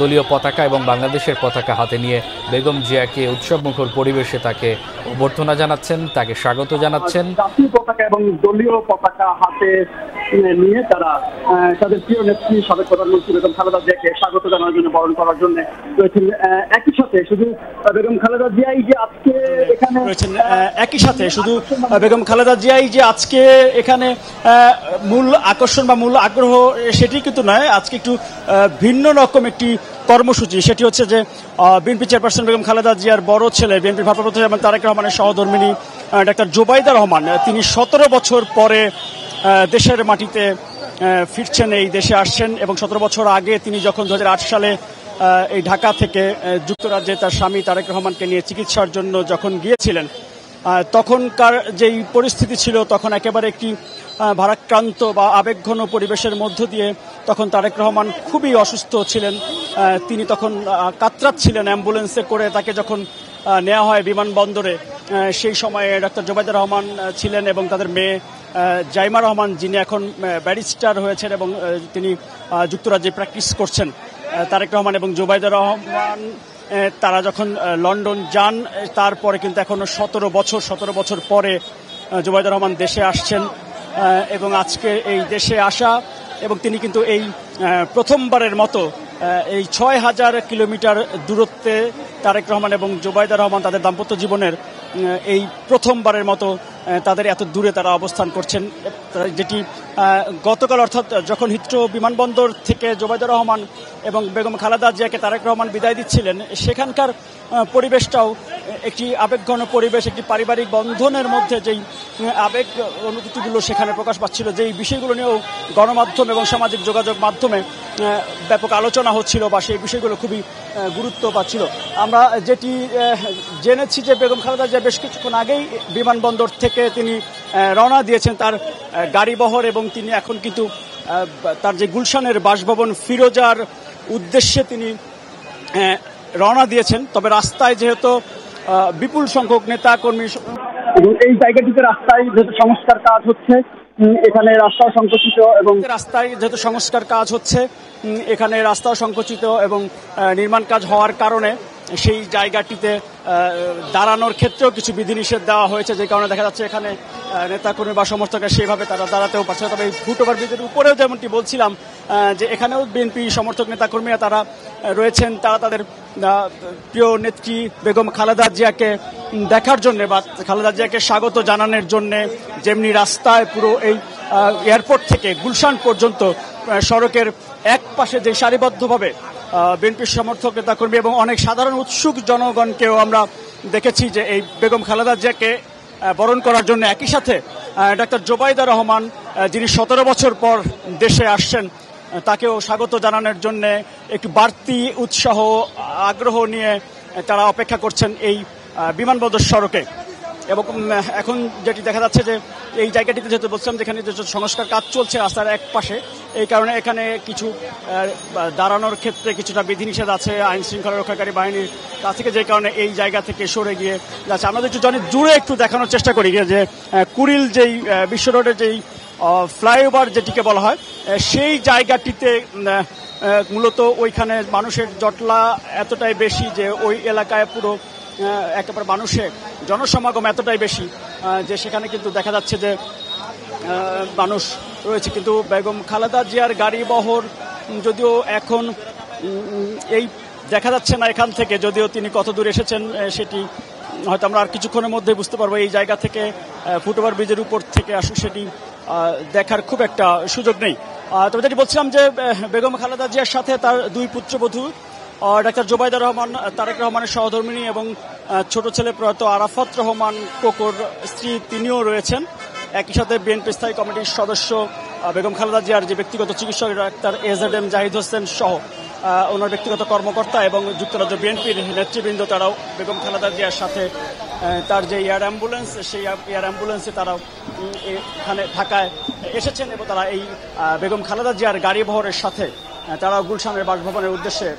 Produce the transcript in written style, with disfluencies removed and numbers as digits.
দলীয় পতাকা এবং বাংলাদেশের পতাকা হাতে নিয়ে বেগম জিয়াকে উৎসবমুখর পরিবেশে তাকে অভ্যর্থনা জানাচ্ছেন, তাকে স্বাগত জানাচ্ছেন। জাতীয় পতাকা এবং দলীয় পতাকা হাতে নিয়ে তারা তাদের প্রিয় নেত্রী সাবেক প্রধানমন্ত্রী বেগম খালেদা জিয়াকে স্বাগত জানানোর জন্য, বরণ করার জন্য রয়েছেন। একই সাথে শুধু বেগম খালেদা জিয়াই যে আজকে এখানে রয়েছেন, একই সাথে শুধু বেগম খালেদা জিয়াই যে আজকে এখানে মূল আকর্ষণ বা মূল আগ্রহ সেটি কিন্তু নয়। আজকে একটু ভিন্ন রকম একটি কর্মসূচি, সেটি হচ্ছে যে বিএনপি চেয়ারপারসন বেগম খালেদা জিয়ার বড় ছেলে বিএনপির ভারপ্রাপ্ত চেয়ারম্যান তারেক রহমানের সহধর্মিণী ডাক্তার জোবাইদা রহমান, তিনি 17 বছর পরে দেশের মাটিতে ফিরছেন, এই দেশে আসছেন। এবং 17 বছর আগে তিনি যখন 2008 সালে এই ঢাকা থেকে যুক্তরাজ্যে তার স্বামী তারেক রহমানকে নিয়ে চিকিৎসার জন্য যখন গিয়েছিলেন, তখনকার যেই পরিস্থিতি ছিল, তখন একেবারে একটি ভারাক্রান্ত বা আবেগঘন পরিবেশের মধ্য দিয়ে তখন তারেক রহমান খুবই অসুস্থ ছিলেন। তিনি তখন কাতরাচ্ছিলেন অ্যাম্বুলেন্সে করে। তাকে যখন নেওয়া হয় বিমানবন্দরে, সেই সময়ে ডাক্তার জোবাইদা রহমান ছিলেন এবং তাদের মেয়ে জাইমা রহমান, যিনি এখন ব্যারিস্টার হয়েছেন এবং তিনি যুক্তরাজ্যে প্র্যাকটিস করছেন। তারেক রহমান এবং জোবাইদা রহমান তারা যখন লন্ডন যান, তারপরে কিন্তু এখনো 17 বছর পরে জোবাইদা রহমান দেশে আসছেন। এবং আজকে এই দেশে আসা, এবং তিনি কিন্তু এই প্রথমবারের মতো এই 6000 কিলোমিটার দূরত্বে তারেক রহমান এবং জোবাইদা রহমান তাদের দাম্পত্য জীবনের এই প্রথমবারের মতো তাদের এত দূরে তারা অবস্থান করছেন, যেটি গতকাল অর্থাৎ যখন হিথ্রো বিমানবন্দর থেকে জোবাইদা রহমান এবং বেগম খালেদা জিয়াকে তারেক রহমান বিদায় দিচ্ছিলেন, সেখানকার পরিবেশটাও একটি আবেগঘন পরিবেশ, একটি পারিবারিক বন্ধনের মধ্যে যেই আবেগ অনুভূতিগুলো সেখানে প্রকাশ পাচ্ছিল, যেই বিষয়গুলো নিয়েও গণমাধ্যম এবং সামাজিক যোগাযোগ মাধ্যমে ব্যাপক আলোচনা হচ্ছিল বা সেই বিষয়গুলো খুবই গুরুত্ব পাচ্ছিল। আমরা যেটি জেনেছি যে বেগম খালেদা জিয়া বেশ কিছুক্ষণ আগেই বিমানবন্দর থেকে তিনি রওনা দিয়েছেন তার গাড়িবহর, এবং তিনি এখন কিন্তু তার যে গুলশানের বাসভবন ফিরোজার উদ্দেশ্যে তিনি রওনা দিয়েছেন। তবে রাস্তায় যেহেতু বিপুল সংখ্যক নেতা কর্মী এবং এই জায়গাটিতে রাস্তায় যেহেতু সংস্কার কাজ হচ্ছে, এখানে রাস্তাও সংকুচিত এবং রাস্তায় যেহেতু সংস্কার কাজ হচ্ছে, এখানে রাস্তাও সংকুচিত এবং নির্মাণ কাজ হওয়ার কারণে সেই জায়গাটিতে দাঁড়ানোর ক্ষেত্রেও কিছু বিধিনিষেধ দেওয়া হয়েছে, যে কারণে দেখা যাচ্ছে এখানে নেতাকর্মী বা সমর্থকরা সেইভাবে তারা দাঁড়াতেও পারছে। তবে এই ফুটওভার ব্রিজের উপরেও যেমনটি বলছিলাম, যে এখানেও বিএনপি সমর্থক নেতাকর্মীরা তারা রয়েছেন, তারা তাদের প্রিয় নেত্রী বেগম খালেদা জিয়াকে দেখার জন্য বা খালেদা জিয়াকে স্বাগত জানানোর জন্য, যেমনি রাস্তায় পুরো এই এয়ারপোর্ট থেকে গুলশান পর্যন্ত সড়কের এক পাশে যে সারিবদ্ধভাবে বিএনপির সমর্থক নেতাকর্মী এবং অনেক সাধারণ উৎসুক জনগণকেও আমরা দেখেছি যে এই বেগম খালেদা জিয়াকে বরণ করার জন্য একই সাথে ডাক্তার জোবাইদা রহমান, যিনি 17 বছর পর দেশে আসছেন, তাকেও স্বাগত জানানোর জন্য একটু বাড়তি উৎসাহ আগ্রহ নিয়ে তারা অপেক্ষা করছেন এই বিমানবন্দর সড়কে। এবং এখন যেটি দেখা যাচ্ছে যে এই জায়গাটিতে যেহেতু বলছিলাম যেখানে যে সংস্কার কাজ চলছে রাস্তার এক পাশে, এই কারণে এখানে কিছু দাঁড়ানোর ক্ষেত্রে কিছুটা বিধিনিষেধ আছে আইন শৃঙ্খলা রক্ষাকারী বাহিনীর কাছ থেকে, যে কারণে এই জায়গা থেকে সরে গিয়ে যাচ্ছে। আমরা একটু জানি জুড়ে একটু দেখানোর চেষ্টা করি যে কুড়িল যেই বিশ্ব রোডের যেই ফ্লাইওভার যেটিকে বলা হয়, সেই জায়গাটিতে মূলত ওইখানে মানুষের জটলা এতটাই বেশি যে ওই এলাকায় পুরো একেবারে মানুষের জনসমাগম এতটাই বেশি যে সেখানে কিন্তু দেখা যাচ্ছে যে মানুষ রয়েছে। কিন্তু বেগম খালেদা জিয়ার গাড়িবহর যদিও এখন এই দেখা যাচ্ছে না এখান থেকে, যদিও তিনি কত দূর এসেছেন সেটি হয়তো আমরা আর কিছুক্ষণের মধ্যে বুঝতে পারবো। এই জায়গা থেকে ফুটওভার ব্রিজের উপর থেকে আসলে সেটি দেখার খুব একটা সুযোগ নেই। তবে যেটি বলছিলাম যে বেগম খালেদা জিয়ার সাথে তার দুই পুত্রবধূ ডাক্তার জোবাইদা রহমান তারেক রহমানের সহধর্মিণী এবং ছোট ছেলে প্রয়াত আরাফাত রহমান কোকোর স্ত্রী, তিনিও রয়েছেন। একই সাথে বিএনপি স্থায়ী কমিটির সদস্য বেগম খালেদা জিয়ার যে ব্যক্তিগত চিকিৎসক ডাক্তার এজেডএম জাহিদ হোসেন সহ ওনার ব্যক্তিগত কর্মকর্তা এবং যুক্তরাজ্য বিএনপির নেতৃবৃন্দ, তারাও বেগম খালেদা জিয়ার সাথে তার যে এয়ার অ্যাম্বুলেন্স, সেই এয়ার অ্যাম্বুলেন্সে তারাও এখানে ঢাকায় এসেছেন এবং তারা এই বেগম খালেদা জিয়ার গাড়িবহরের সাথে তারা গুলশানের বাসভবনের উদ্দেশ্যে